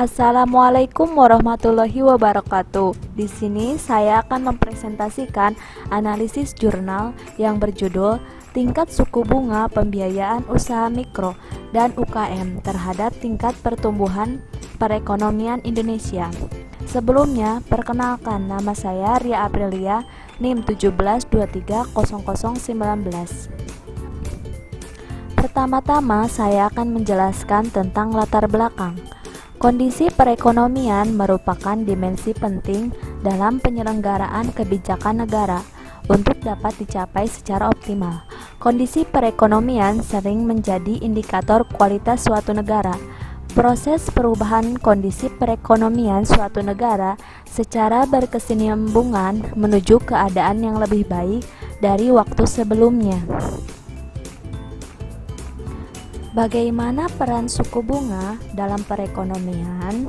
Assalamualaikum warahmatullahi wabarakatuh. Di sini saya akan mempresentasikan analisis jurnal yang berjudul Tingkat Suku Bunga Pembiayaan Usaha Mikro dan UKM terhadap Tingkat Pertumbuhan Perekonomian Indonesia. Sebelumnya, perkenalkan, nama saya Ria Aprilia, NIM 17230019. Pertama-tama, saya akan menjelaskan tentang latar belakang. Kondisi perekonomian merupakan dimensi penting dalam penyelenggaraan kebijakan negara untuk dapat dicapai secara optimal. Kondisi perekonomian sering menjadi indikator kualitas suatu negara. Proses perubahan kondisi perekonomian suatu negara secara berkesinambungan menuju keadaan yang lebih baik dari waktu sebelumnya. Bagaimana peran suku bunga dalam perekonomian?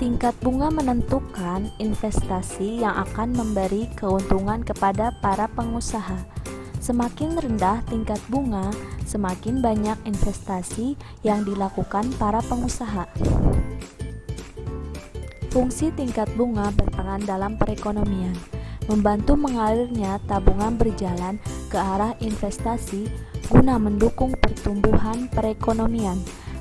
Tingkat bunga menentukan investasi yang akan memberi keuntungan kepada para pengusaha. Semakin rendah tingkat bunga, semakin banyak investasi yang dilakukan para pengusaha. Fungsi tingkat bunga berperan dalam perekonomian, membantu mengalirnya tabungan berjalan ke arah investasi guna mendukung pertumbuhan perekonomian,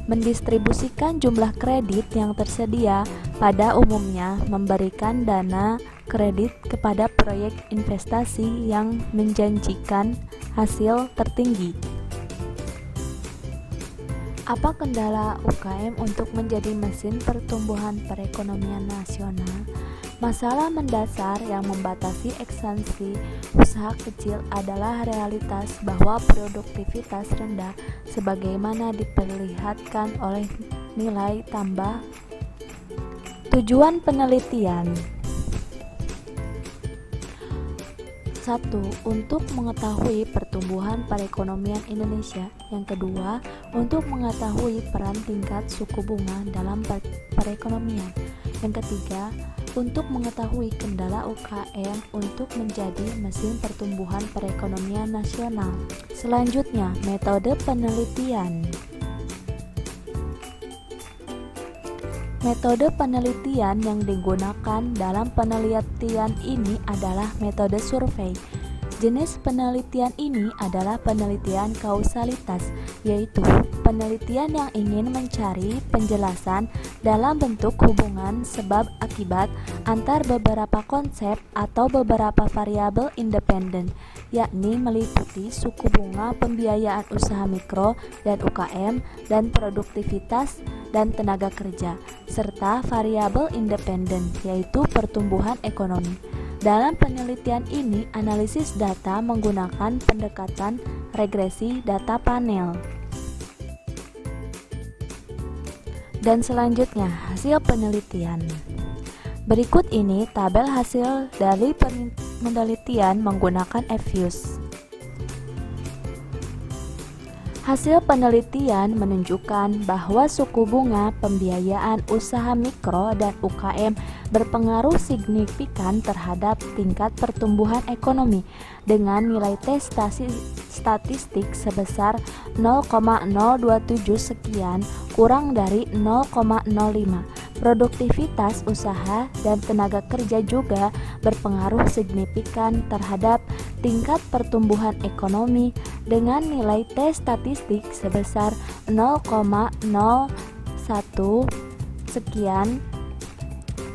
mendistribusikan jumlah kredit yang tersedia, pada umumnya memberikan dana kredit kepada proyek investasi yang menjanjikan hasil tertinggi. Apa kendala UKM untuk menjadi mesin pertumbuhan perekonomian nasional? Masalah mendasar yang membatasi ekspansi usaha kecil adalah realitas bahwa produktivitas rendah sebagaimana diperlihatkan oleh nilai tambah. Tujuan penelitian: 1. Untuk mengetahui pertumbuhan perekonomian Indonesia. Yang kedua, untuk mengetahui peran tingkat suku bunga dalam perekonomian. Yang ketiga, untuk mengetahui kendala UKM untuk menjadi mesin pertumbuhan perekonomian nasional. Selanjutnya, metode penelitian. Metode penelitian yang digunakan dalam penelitian ini adalah metode survei. Jenis penelitian ini adalah penelitian kausalitas, yaitu penelitian yang ingin mencari penjelasan dalam bentuk hubungan sebab akibat antar beberapa konsep atau beberapa variabel independen, yakni meliputi suku bunga pembiayaan usaha mikro dan UKM dan produktivitas dan tenaga kerja, serta variabel independen, yaitu pertumbuhan ekonomi. Dalam penelitian ini, analisis data menggunakan pendekatan regresi data panel. Dan selanjutnya, hasil penelitian. Berikut ini tabel hasil dari penelitian menggunakan EFUS. Hasil penelitian menunjukkan bahwa suku bunga pembiayaan usaha mikro dan UKM berpengaruh signifikan terhadap tingkat pertumbuhan ekonomi dengan nilai T statistik sebesar 0,027 sekian kurang dari 0,05. Produktivitas usaha dan tenaga kerja juga berpengaruh signifikan terhadap tingkat pertumbuhan ekonomi dengan nilai T statistik sebesar 0,01 sekian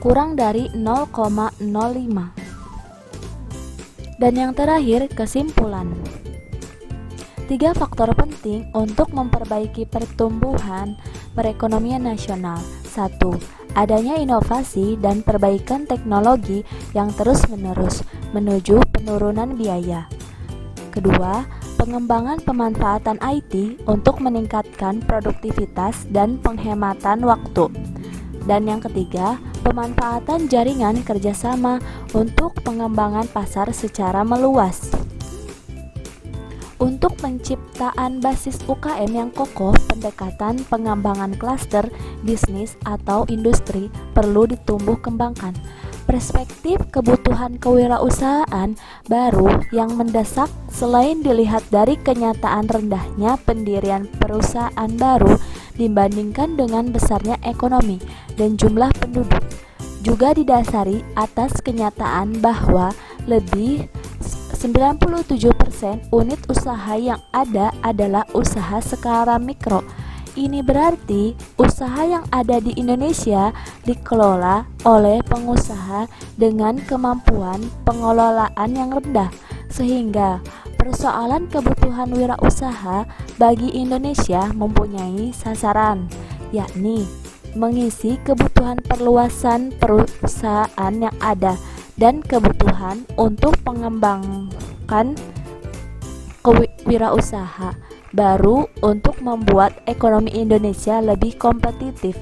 kurang dari 0,05. Dan yang terakhir, kesimpulan. 3 faktor penting untuk memperbaiki pertumbuhan perekonomian nasional. 1. Adanya inovasi dan perbaikan teknologi yang terus-menerus menuju penurunan biaya. Kedua, pengembangan pemanfaatan IT untuk meningkatkan produktivitas dan penghematan waktu. Dan yang ketiga, pemanfaatan jaringan kerjasama untuk pengembangan pasar secara meluas. Untuk penciptaan basis UKM yang kokoh, pendekatan pengembangan klaster bisnis atau industri perlu ditumbuh kembangkan. Perspektif kebutuhan kewirausahaan baru yang mendesak selain dilihat dari kenyataan rendahnya pendirian perusahaan baru dibandingkan dengan besarnya ekonomi dan jumlah penduduk. Juga didasari atas kenyataan bahwa lebih 97% unit usaha yang ada adalah usaha skala mikro. Ini berarti usaha yang ada di Indonesia dikelola oleh pengusaha dengan kemampuan pengelolaan yang rendah, sehingga persoalan kebutuhan wirausaha bagi Indonesia mempunyai sasaran, yakni mengisi kebutuhan perluasan perusahaan yang ada dan kebutuhan untuk mengembangkan kewirausaha baru untuk membuat ekonomi Indonesia lebih kompetitif.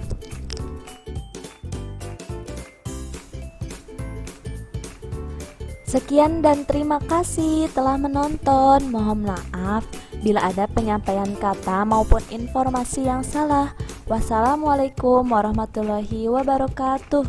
Sekian dan terima kasih telah menonton. Mohon maaf bila ada penyampaian kata maupun informasi yang salah. Wassalamualaikum warahmatullahi wabarakatuh.